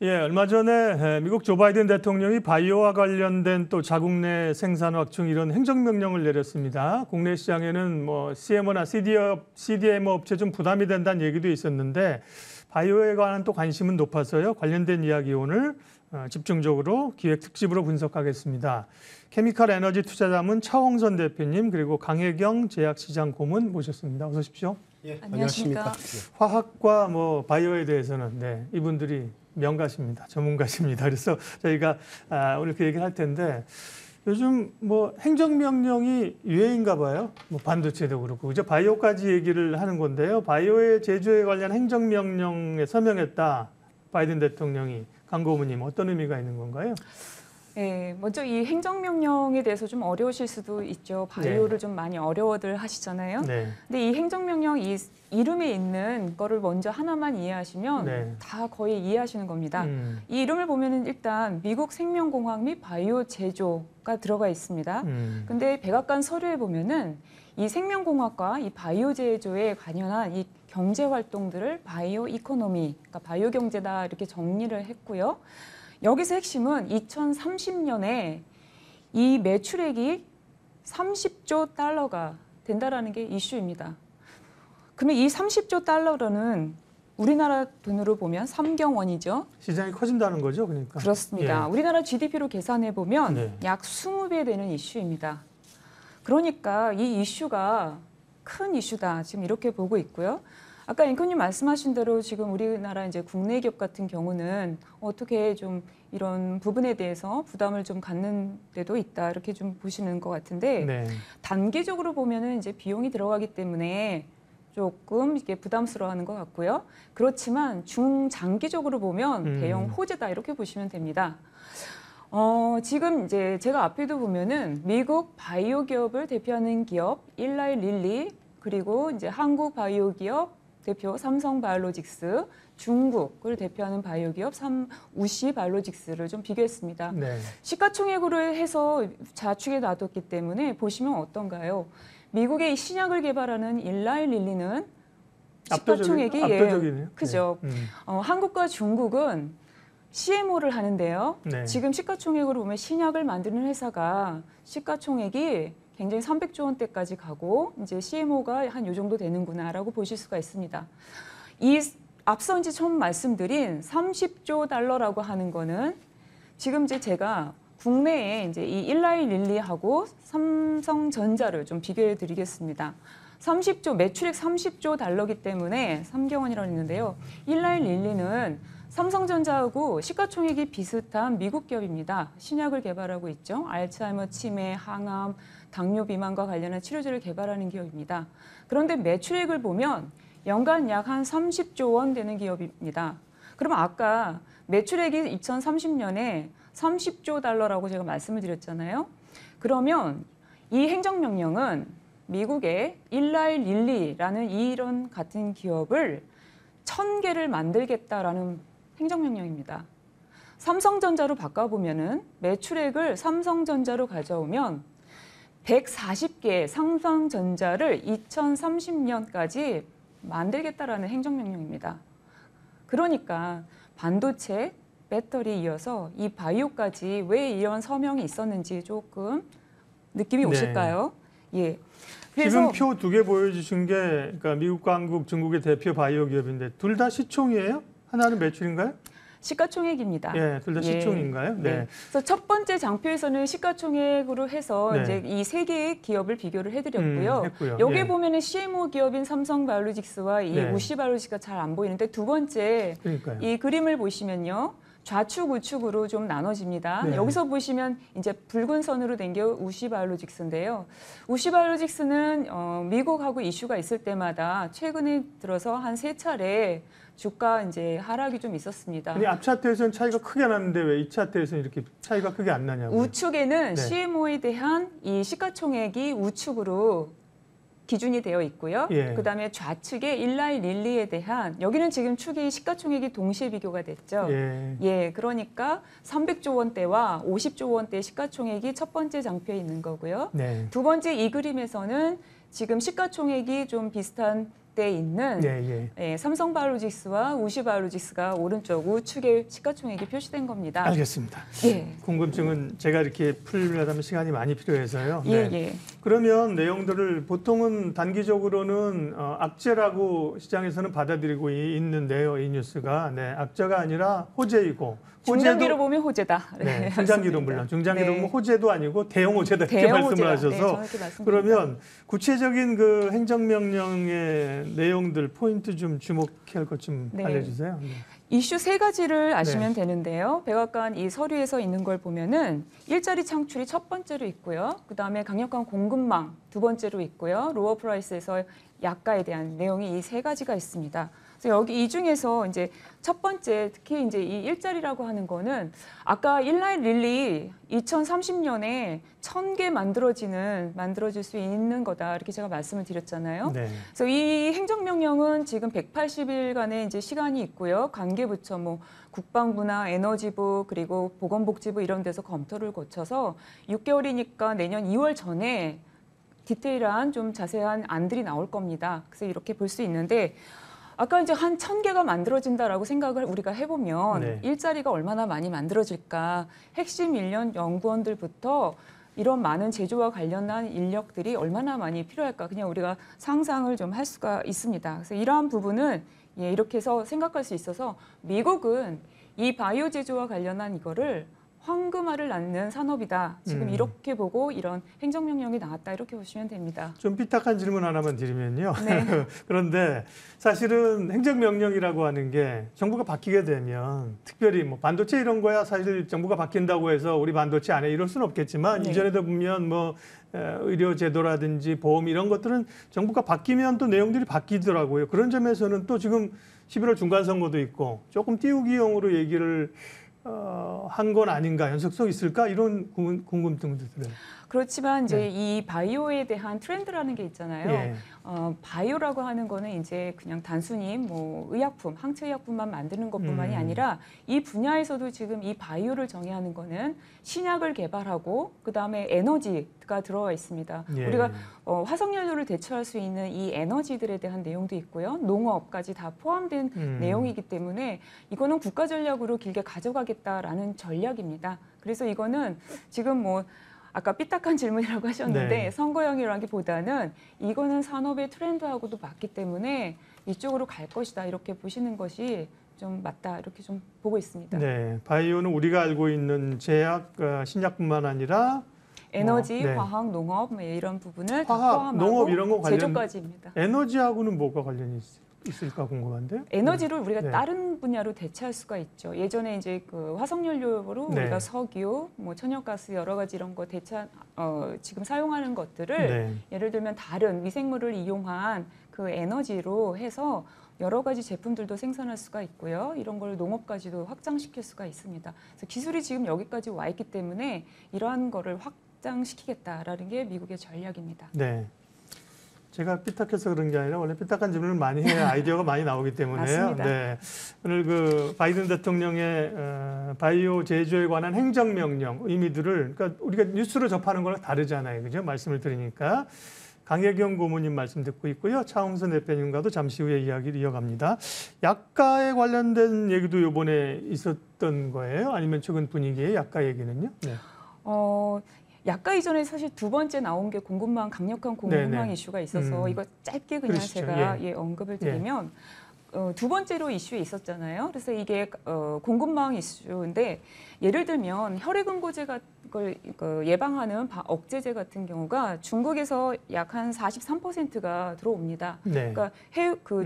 예, 얼마 전에 미국 조 바이든 대통령이 바이오와 관련된 또 자국 내 생산 확충 이런 행정명령을 내렸습니다. 국내 시장에는 뭐 CMO나 CDMO 업체 좀 부담이 된다는 얘기도 있었는데 바이오에 관한 또 관심은 높아서요. 관련된 이야기 오늘 집중적으로 기획 특집으로 분석하겠습니다. 케미칼 에너지 투자자문 차홍선 대표님 그리고 강혜경 제약시장 고문 모셨습니다. 어서 오십시오. 예, 안녕하십니까. 화학과 뭐 바이오에 대해서는 이분들이 명가십니다. 전문가십니다. 그래서 저희가 오늘 그 얘기를 할 텐데 요즘 뭐 행정명령이 유행인가 봐요. 뭐 반도체도 그렇고 이제 바이오까지 얘기를 하는 건데요. 바이오의 제조에 관련 행정명령에 서명했다. 바이든 대통령이. 강 고문님 어떤 의미가 있는 건가요? 네, 먼저 이 행정명령에 대해서 좀 어려우실 수도 있죠. 바이오를 좀 많이 어려워들 하시잖아요. 네. 근데 이 행정명령 이 이름에 있는 거를 먼저 하나만 이해하시면 다 거의 이해하시는 겁니다. 이 이름을 보면은 일단 미국 생명공학 및 바이오 제조가 들어가 있습니다. 근데 백악관 서류에 보면은 이 생명공학과 이 바이오 제조에 관련한 이 경제 활동들을 바이오 이코노미, 그러니까 바이오 경제다 이렇게 정리를 했고요. 여기서 핵심은 2030년에 이 매출액이 30조 달러가 된다라는 게 이슈입니다. 그러면 이 30조 달러로는 우리나라 돈으로 보면 3경 원이죠. 시장이 커진다는 거죠, 그러니까. 그렇습니다. 예. 우리나라 GDP로 계산해 보면 네. 약 20배 되는 이슈입니다. 그러니까 이 이슈가 큰 이슈다. 지금 이렇게 보고 있고요. 아까 앵커님 말씀하신 대로 지금 우리나라 이제 국내 기업 같은 경우는 어떻게 좀 이런 부분에 대해서 부담을 좀 갖는 데도 있다. 이렇게 좀 보시는 것 같은데 네. 단기적으로 보면은 이제 비용이 들어가기 때문에 조금 이게 부담스러워하는 것 같고요. 그렇지만 중장기적으로 보면 대형 호재다 이렇게 보시면 됩니다. 지금 이제 제가 앞에도 보면은 미국 바이오 기업을 대표하는 기업 일라이 릴리 그리고 이제 한국 바이오 기업 대표 삼성바이오로직스, 중국을 대표하는 바이오 기업 우시 바이오로직스를 좀 비교했습니다. 네. 시가총액으로 해서 좌측에 놔뒀기 때문에 보시면 어떤가요? 미국의 신약을 개발하는 일라이 릴리는 시가총액이 압도적이네요. 크죠. 한국과 중국은 CMO를 하는데요. 네. 지금 시가총액으로 보면 신약을 만드는 회사가 시가총액이 굉장히 300조 원대까지 가고 이제 CMO가 한 요 정도 되는구나라고 보실 수가 있습니다. 이 앞서 이제 처음 말씀드린 30조 달러라고 하는 거는 지금 이제 제가 국내에 이제 이 일라이 릴리하고 삼성전자를 좀 비교해 드리겠습니다. 30조 매출액 30조 달러기 때문에 3경원이라고 했는데요. 일라이 릴리는 삼성전자하고 시가총액이 비슷한 미국 기업입니다. 신약을 개발하고 있죠. 알츠하이머 치매, 항암, 당뇨 비만과 관련한 치료제를 개발하는 기업입니다. 그런데 매출액을 보면 연간 약 한 30조 원 되는 기업입니다. 그러면 아까 매출액이 2030년에 30조 달러라고 제가 말씀을 드렸잖아요. 그러면 이 행정명령은 미국의 일라이 릴리라는 이런 같은 기업을 1000개를 만들겠다라는 행정명령입니다. 삼성전자로 바꿔보면은 매출액을 삼성전자로 가져오면 140개의 삼성전자를 2030년까지 만들겠다라는 행정명령입니다. 그러니까 반도체, 배터리 이어서 이 바이오까지 왜 이런 서명이 있었는지 조금 느낌이 오실까요? 예. 지금 표 2개 보여주신 게 그러니까 미국과 한국, 중국의 대표 바이오 기업인데 둘 다 시총이에요? 하나는 매출인가요? 시가총액입니다. 예, 둘 다 시총인가요? 네. 네. 그래서 첫 번째 장표에서는 시가총액으로 해서 네. 이제 이 세 개의 기업을 비교를 해드렸고요. 했고요. 여기 예. 보면은 CMO 기업인 삼성바이오로직스와 이 네. 우시바이오로직스가 잘 안 보이는데 두 번째 그러니까요. 이 그림을 보시면요. 좌측, 우측으로 좀 나눠집니다. 네. 여기서 보시면 이제 붉은 선으로 된 게 우시바이오로직스인데요. 우시바이오로직스는 미국하고 이슈가 있을 때마다 최근에 들어서 한 3차례 주가 이제 하락이 좀 있었습니다. 아니 앞 차트에서는 차이가 크게 났는데 왜 이 차트에서는 이렇게 차이가 크게 안 나냐고요? 우측에는 네. CMO에 대한 이 시가총액이 우측으로 기준이 되어 있고요. 예. 그다음에 좌측에 일라이 릴리에 대한 여기는 지금 축이 시가총액이 동시에 비교가 됐죠. 예. 그러니까 300조 원대와 50조 원대 시가총액이 첫 번째 장표에 있는 거고요. 네. 두 번째 이 그림에서는 지금 시가총액이 좀 비슷한 돼 있는 삼성바이오로직스와 우시바이오로직스가 오른쪽 우측에 시가총액이 표시된 겁니다. 알겠습니다. 예. 궁금증은 제가 이렇게 풀려면 시간이 많이 필요해서요. 예, 예. 그러면 내용들을 보통은 단기적으로는 악재라고 시장에서는 받아들이고 있는데요. 이 뉴스가 악재가 아니라 호재이고 중장기로 보면 호재다. 네, 중장기로 물론 중장기로 보면 호재도 아니고 대형 호재다 이렇게 대형 말씀을 호재다. 하셔서 네, 그러면 구체적인 그 행정명령의 내용들 포인트 좀 주목할 것 좀 알려주세요. 네. 이슈 3가지를 아시면 되는데요. 백악관 이 서류에서 있는 걸 보면은 일자리 창출이 첫 번째로 있고요. 그다음에 강력한 공급망 두 번째로 있고요. 로어 프라이스에서 약가에 대한 내용이 이 3가지가 있습니다. 그래서 여기 이 중에서 이제 첫 번째 특히 이제 이 일자리라고 하는 거는 아까 일라이 릴리 2030년에 1000개 만들어질 수 있는 거다 이렇게 제가 말씀을 드렸잖아요. 네. 그래서 이 행정명령은 지금 180일간의 이제 시간이 있고요. 관계부처 뭐 국방부나 에너지부 그리고 보건복지부 이런 데서 검토를 거쳐서 6개월이니까 내년 2월 전에 디테일한 좀 자세한 안들이 나올 겁니다. 그래서 이렇게 볼 수 있는데 아까 이제 한 1000개가 만들어진다라고 생각을 우리가 해보면 일자리가 얼마나 많이 만들어질까. 핵심 인력 연구원들부터 이런 많은 제조와 관련한 인력들이 얼마나 많이 필요할까. 그냥 우리가 상상을 좀 할 수가 있습니다. 그래서 이러한 부분은 이렇게 해서 생각할 수 있어서 미국은 이 바이오 제조와 관련한 이거를 황금알을 낳는 산업이다. 지금 이렇게 보고 이런 행정명령이 나왔다. 이렇게 보시면 됩니다. 좀 삐딱한 질문 하나만 드리면요. 네. 그런데 사실은 행정명령이라고 하는 게 정부가 바뀌게 되면 특별히 뭐 반도체 이런 거야 사실 정부가 바뀐다고 해서 우리 반도체 안 해 이럴 수는 없겠지만 이전에도 보면 뭐 의료제도라든지 보험 이런 것들은 정부가 바뀌면 또 내용들이 바뀌더라고요. 그런 점에서는 또 지금 11월 중간선거도 있고 조금 띄우기용으로 얘기를 한 건 아닌가, 연속성 있을까 이런 궁금증도 들어요. 그렇지만 이제 이 바이오에 대한 트렌드라는 게 있잖아요. 바이오라고 하는 거는 이제 그냥 단순히 뭐 의약품, 항체 의약품만 만드는 것뿐만이 아니라 이 분야에서도 지금 이 바이오를 정의하는 거는 신약을 개발하고 그다음에 에너지가 들어와 있습니다. 우리가 화석연료를 대체할 수 있는 이 에너지들에 대한 내용도 있고요. 농업까지 다 포함된 내용이기 때문에 이거는 국가 전략으로 길게 가져가겠다라는 전략입니다. 그래서 이거는 지금 뭐 아까 삐딱한 질문이라고 하셨는데 선거형이라기보다는 이거는 산업의 트렌드하고도 맞기 때문에 이쪽으로 갈 것이다 이렇게 보시는 것이 좀 맞다 이렇게 좀 보고 있습니다. 네, 바이오는 우리가 알고 있는 제약, 신약뿐만 아니라 에너지, 화학, 농업 뭐 이런 부분을 다 화학, 포함하고 농업 이런 거 관련 제조까지입니다. 에너지하고는 뭐가 관련이 있을까 궁금한데요. 에너지를 우리가 다른 분야로 대체할 수가 있죠. 예전에 이제 그 화석연료로 우리가 석유, 뭐 천연가스 여러 가지 이런 거 지금 사용하는 것들을 예를 들면 다른 미생물을 이용한 그 에너지로 해서 여러 가지 제품들도 생산할 수가 있고요. 이런 걸 농업까지도 확장시킬 수가 있습니다. 그래서 기술이 지금 여기까지 와 있기 때문에 이러한 거를 확장시키겠다라는 게 미국의 전략입니다. 네. 제가 삐딱해서 그런 게 아니라 원래 삐딱한 질문을 많이 해야 아이디어가 많이 나오기 때문에요. 맞습니다. 네. 오늘 그 바이든 대통령의 바이오 제조에 관한 행정명령 의미들을 그러니까 우리가 뉴스로 접하는 거랑 다르잖아요. 그죠? 말씀을 드리니까. 강혜경 고모님 말씀 듣고 있고요. 차홍선 대표님과도 잠시 후에 이야기를 이어갑니다. 약가에 관련된 얘기도 이번에 있었던 거예요? 아니면 최근 분위기의 약가 얘기는요? 네. 약가 이전에 사실 두 번째 나온 게 공급망, 강력한 공급망 이슈가 있어서 이거 짧게 그냥 그러시죠. 제가 언급을 드리면 두 번째로 이슈에 있었잖아요. 그래서 이게 공급망 이슈인데 예를 들면 혈액응고제 걸 예방하는 억제제 같은 경우가 중국에서 약 한 43%가 들어옵니다. 그러니까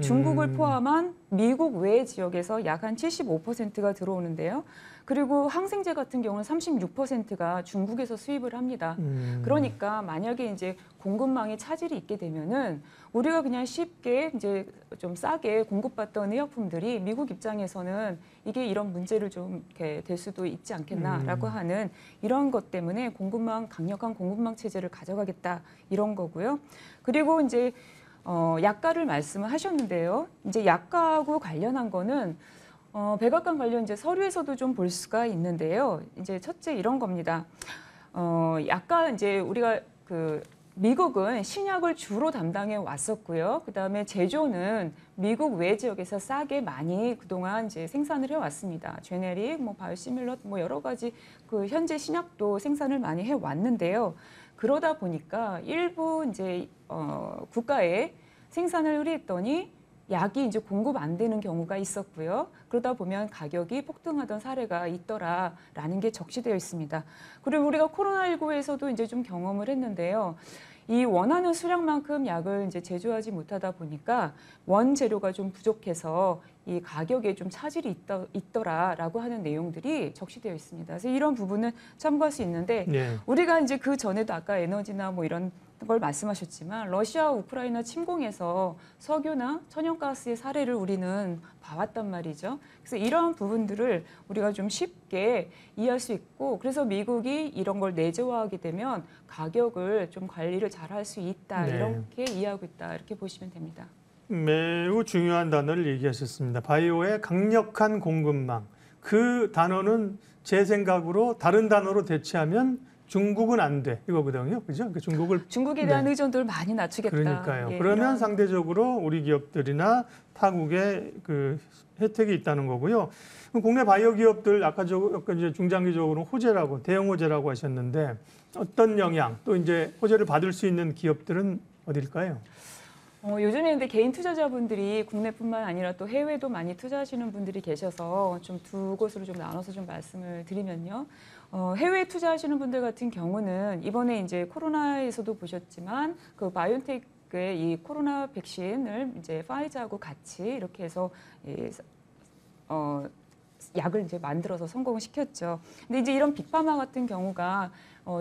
중국을 포함한 미국 외 지역에서 약 한 75%가 들어오는데요. 그리고 항생제 같은 경우는 36%가 중국에서 수입을 합니다. 그러니까 만약에 이제 공급망에 차질이 있게 되면은 우리가 그냥 쉽게 이제 좀 싸게 공급받던 의약품들이 미국 입장에서는 이게 이런 문제를 좀 이렇게 될 수도 있지 않겠나라고 하는 이런 것 때문에 강력한 공급망 체제를 가져가겠다 이런 거고요. 그리고 이제 약가를 말씀을 하셨는데요. 이제 약가하고 관련한 거는 백악관 관련 이제 서류에서도 좀 볼 수가 있는데요. 이제 첫째 이런 겁니다. 약가 이제 우리가 미국은 신약을 주로 담당해 왔었고요. 그다음에 제조는 미국 외 지역에서 싸게 많이 그동안 이제 생산을 해 왔습니다. 제네릭, 뭐 바이오시밀러, 뭐 여러 가지 그 현재 신약도 생산을 많이 해 왔는데요. 그러다 보니까 일부 이제 국가에 생산을 의뢰했더니 약이 이제 공급 안 되는 경우가 있었고요. 그러다 보면 가격이 폭등하던 사례가 있더라라는 게 적시되어 있습니다. 그리고 우리가 코로나19에서도 이제 좀 경험을 했는데요. 이 원하는 수량만큼 약을 이제 제조하지 못하다 보니까 원재료가 좀 부족해서 이 가격에 좀 차질이 있더라라고 하는 내용들이 적시되어 있습니다. 그래서 이런 부분은 참고할 수 있는데 네. 우리가 이제 그 전에도 아까 에너지나 뭐 이런 걸 말씀하셨지만 러시아 우크라이나 침공에서 석유나 천연가스의 사례를 우리는 봐왔단 말이죠. 그래서 이러한 부분들을 우리가 좀 쉽게 이해할 수 있고 그래서 미국이 이런 걸 내재화하게 되면 가격을 좀 관리를 잘할 수 있다. 네. 이렇게 이해하고 있다. 이렇게 보시면 됩니다. 매우 중요한 단어를 얘기하셨습니다. 바이오의 강력한 공급망. 그 단어는 제 생각으로 다른 단어로 대체하면 중국은 안 돼. 이거거든요. 그죠? 그러니까 중국에 대한 의존도를 많이 낮추겠다. 그러니까요. 예, 그러면 이런. 상대적으로 우리 기업들이나 타국에 그 혜택이 있다는 거고요. 국내 바이오 기업들 아까 이제 중장기적으로 호재라고 대형 호재라고 하셨는데 어떤 영향 또 이제 호재를 받을 수 있는 기업들은 어딜까요? 요즘에 근데 개인 투자자분들이 국내뿐만 아니라 또 해외도 많이 투자하시는 분들이 계셔서 좀 두 곳으로 좀 나눠서 좀 말씀을 드리면요. 해외 투자하시는 분들 같은 경우는 이번에 이제 코로나에서도 보셨지만 그 바이오텍의 이 코로나 백신을 이제 파이자하고 같이 이렇게 해서 약을 이제 만들어서 성공시켰죠. 근데 이제 이런 빅파마 같은 경우가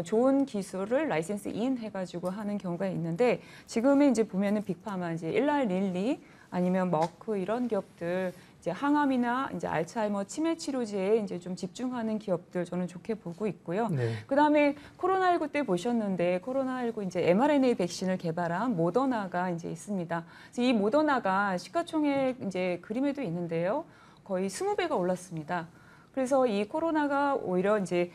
좋은 기술을 라이센스 인 해가지고 하는 경우가 있는데 지금은 이제 보면은 빅파마 이제 일라이 릴리 아니면 머크 이런 기업들 이제 항암이나 이제 알츠하이머 치매 치료제에 이제 좀 집중하는 기업들 저는 좋게 보고 있고요. 네. 그다음에 코로나19 때 보셨는데 코로나19 이제 mRNA 백신을 개발한 모더나가 이제 있습니다. 그래서 이 모더나가 시가총액 이제 그림에도 있는데요. 거의 20배가 올랐습니다. 그래서 이 코로나가 오히려 이제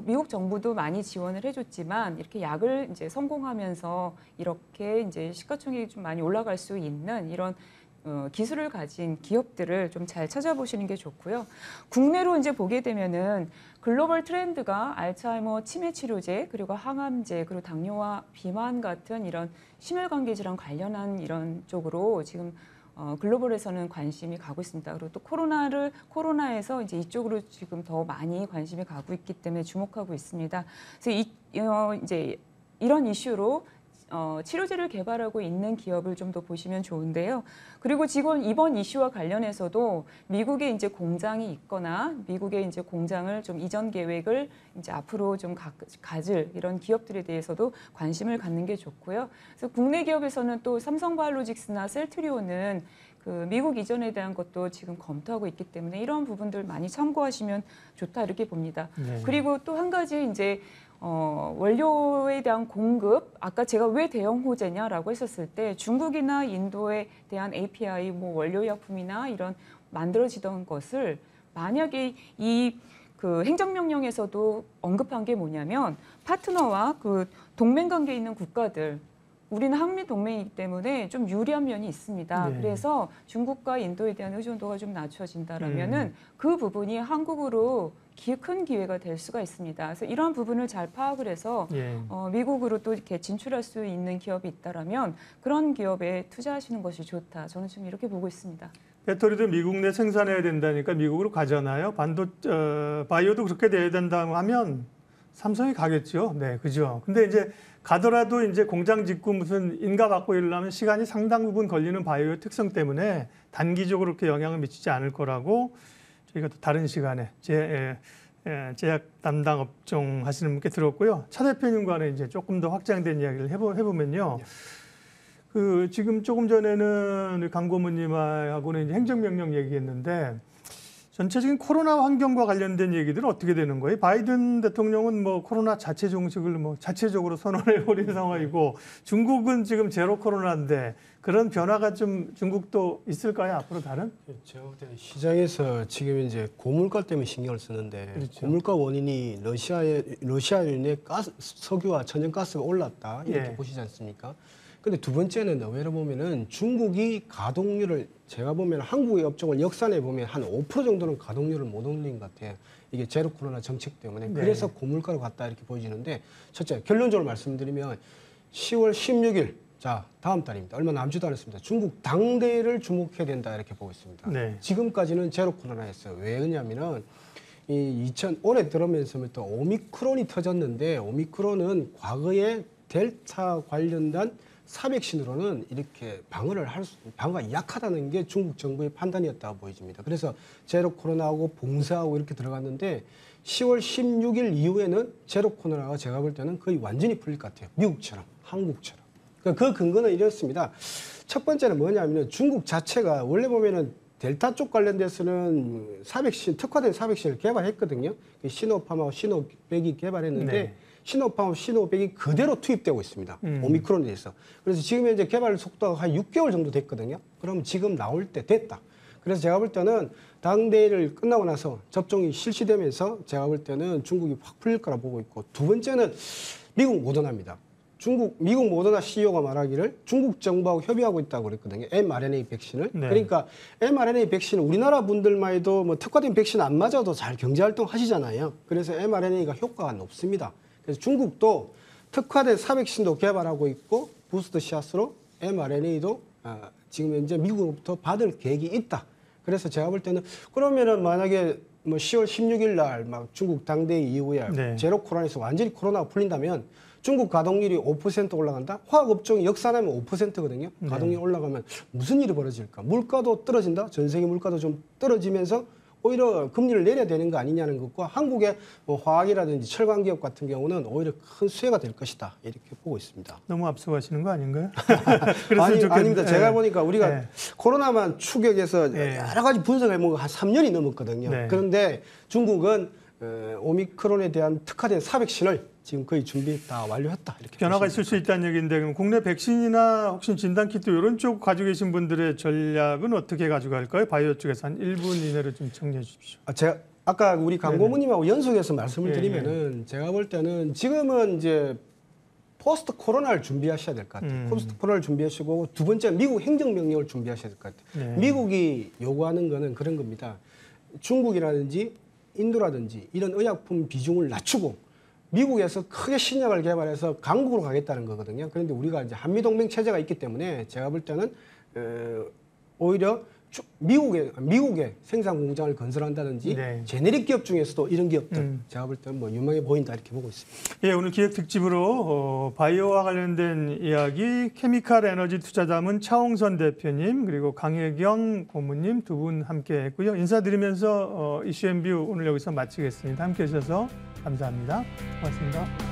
미국 정부도 많이 지원을 해줬지만 이렇게 약을 이제 성공하면서 이렇게 이제 시가총액이 좀 많이 올라갈 수 있는 이런 기술을 가진 기업들을 좀 잘 찾아보시는 게 좋고요. 국내로 이제 보게 되면은 글로벌 트렌드가 알츠하이머 치매 치료제 그리고 항암제 그리고 당뇨와 비만 같은 이런 심혈관계 질환 관련한 이런 쪽으로 지금 글로벌에서는 관심이 가고 있습니다. 그리고 또 코로나에서 이제 이쪽으로 지금 더 많이 관심이 가고 있기 때문에 주목하고 있습니다. 그래서 이제 이런 이슈로 치료제를 개발하고 있는 기업을 좀 더 보시면 좋은데요. 그리고 지금 이번 이슈와 관련해서도 미국에 이제 공장이 있거나 미국에 이제 공장을 좀 이전 계획을 이제 앞으로 좀 가질 이런 기업들에 대해서도 관심을 갖는 게 좋고요. 그래서 국내 기업에서는 또 삼성바이오로직스나 셀트리온은 그 미국 이전에 대한 것도 지금 검토하고 있기 때문에 이런 부분들 많이 참고하시면 좋다 이렇게 봅니다. 네. 그리고 또 한 가지 이제 원료에 대한 공급, 아까 제가 왜 대형 호재냐라고 했었을 때 중국이나 인도에 대한 API, 뭐 원료약품이나 이런 만들어지던 것을 만약에 이 그 행정명령에서도 언급한 게 뭐냐면 파트너와 그 동맹 관계에 있는 국가들, 우리는 한미 동맹이기 때문에 좀 유리한 면이 있습니다. 네. 그래서 중국과 인도에 대한 의존도가 좀 낮춰진다라면은 그 부분이 한국으로 큰 기회가 될 수가 있습니다. 그래서 이런 부분을 잘 파악을 해서 예. 미국으로 또 이렇게 진출할 수 있는 기업이 있다라면 그런 기업에 투자하시는 것이 좋다. 저는 지금 이렇게 보고 있습니다. 배터리도 미국 내 생산해야 된다니까 미국으로 가잖아요. 바이오도 그렇게 돼야 된다고 하면 삼성이 가겠죠. 네, 그죠. 근데 이제 가더라도 이제 공장 짓고 무슨 인가 받고 이러려면 시간이 상당 부분 걸리는 바이오의 특성 때문에 단기적으로 그렇게 영향을 미치지 않을 거라고 저희가 또 다른 시간에 제약 담당 업종 하시는 분께 들었고요. 차 대표님과는 이제 조금 더 확장된 이야기를 해보면요. 그 지금 조금 전에는 강 고문님하고는 이제 행정명령 얘기했는데 전체적인 코로나 환경과 관련된 얘기들은 어떻게 되는 거예요? 바이든 대통령은 뭐 코로나 자체 종식을 뭐 자체적으로 선언해 버린 상황이고 중국은 지금 제로 코로나인데 그런 변화가 좀 중국도 있을까요? 앞으로 다른? 제가 볼 때는 시장에서 지금 이제 고물가 때문에 신경을 쓰는데 그렇죠. 고물가 원인이 러시아인의 석유와 천연가스가 올랐다 이렇게 예. 보시지 않습니까? 근데 두 번째는 의외로 보면은 중국이 가동률을 제가 보면 한국의 업종을 역산해 보면 한 5% 정도는 가동률을 못 올린 것 같아요. 이게 제로 코로나 정책 때문에 네. 그래서 고물가로 갔다 이렇게 보여지는데 첫째 결론적으로 말씀드리면 10월 16일 자 다음 달입니다. 얼마 남지도 않았습니다. 중국 당대를 주목해야 된다 이렇게 보고 있습니다. 네. 지금까지는 제로 코로나였어요. 왜 그러냐면은 올해 들어오면서부터 오미크론이 터졌는데 오미크론은 과거에 델타 관련된 사백신으로는 이렇게 방어가 약하다는 게 중국 정부의 판단이었다고 보여집니다. 그래서 제로 코로나하고 봉쇄하고 이렇게 들어갔는데 10월 16일 이후에는 제로 코로나가 제가 볼 때는 거의 완전히 풀릴 것 같아요. 미국처럼, 한국처럼. 그 근거는 이렇습니다. 첫 번째는 뭐냐면 중국 자체가 원래 보면은 델타 쪽 관련돼서는 특화된 사백신을 개발했거든요. 시노팜하고 시노백이 개발했는데 네. 시노팜하고 시노백이 그대로 투입되고 있습니다. 오미크론에 대해서. 그래서 지금 현재 개발 속도가 한 6개월 정도 됐거든요. 그럼 지금 나올 때 됐다. 그래서 제가 볼 때는 당대회를 끝나고 나서 접종이 실시되면서 제가 볼 때는 중국이 확 풀릴 거라 보고 있고 두 번째는 미국 모더나입니다. 미국 모더나 CEO가 말하기를 중국 정부하고 협의하고 있다고 그랬거든요. mRNA 백신을. 네. 그러니까 mRNA 백신은 우리나라 분들만 해도 뭐 특화된 백신 안 맞아도 잘 경제활동 하시잖아요. 그래서 mRNA가 효과가 높습니다. 그래서 중국도 특화된 사백신도 개발하고 있고 부스터 샷으로 mRNA도 지금 현재 미국으로부터 받을 계획이 있다. 그래서 제가 볼 때는 그러면은 만약에 뭐 10월 16일 날 막 중국 당대회 이후에 네. 제로 코로나에서 완전히 코로나가 풀린다면 중국 가동률이 5% 올라간다? 화학업종이 역산하면 5%거든요. 가동률이 올라가면 무슨 일이 벌어질까? 물가도 떨어진다? 전 세계 물가도 좀 떨어지면서 오히려 금리를 내려야 되는 거 아니냐는 것과 한국의 뭐 화학이라든지 철강 기업 같은 경우는 오히려 큰 수혜가 될 것이다. 이렇게 보고 있습니다. 너무 앞서가시는 거 아닌가요? 아닙니다. 제가 보니까 우리가 네. 코로나만 추격해서 네. 여러 가지 분석을 해보면 한 3년이 넘었거든요. 네. 그런데 중국은 오미크론에 대한 특화된 사백신을 지금 거의 준비 다 완료했다. 이렇게 변화가 있을 수 있다는 얘기인데 그럼 국내 백신이나 혹시 진단키트 이런 쪽 가지고 계신 분들의 전략은 어떻게 가져갈까요? 바이오 쪽에서 한 1분 이내로 좀 정리해 주십시오. 제가 아까 우리 강고모님하고 연속해서 말씀을 네. 드리면은 제가 볼 때는 지금은 이제 포스트 코로나를 준비하셔야 될 것 같아요. 포스트 코로나를 준비하시고 두 번째 미국 행정명령을 준비하셔야 될 것 같아요. 네. 미국이 요구하는 거는 그런 겁니다. 중국이라든지 인도라든지 이런 의약품 비중을 낮추고 미국에서 크게 신약을 개발해서 강국으로 가겠다는 거거든요. 그런데 우리가 이제 한미동맹 체제가 있기 때문에 제가 볼 때는 오히려 미국의 생산 공장을 건설한다든지 네. 제네릭 기업 중에서도 이런 기업들 제가 볼 때는 뭐 유명해 보인다 이렇게 보고 있습니다. 예, 오늘 기획 특집으로 바이오와 관련된 이야기 케미칼 에너지 투자자문 차홍선 대표님 그리고 강혜경 고문님 두 분 함께했고요. 인사드리면서 이슈앤뷰 오늘 여기서 마치겠습니다. 함께해 주셔서 감사합니다. 고맙습니다.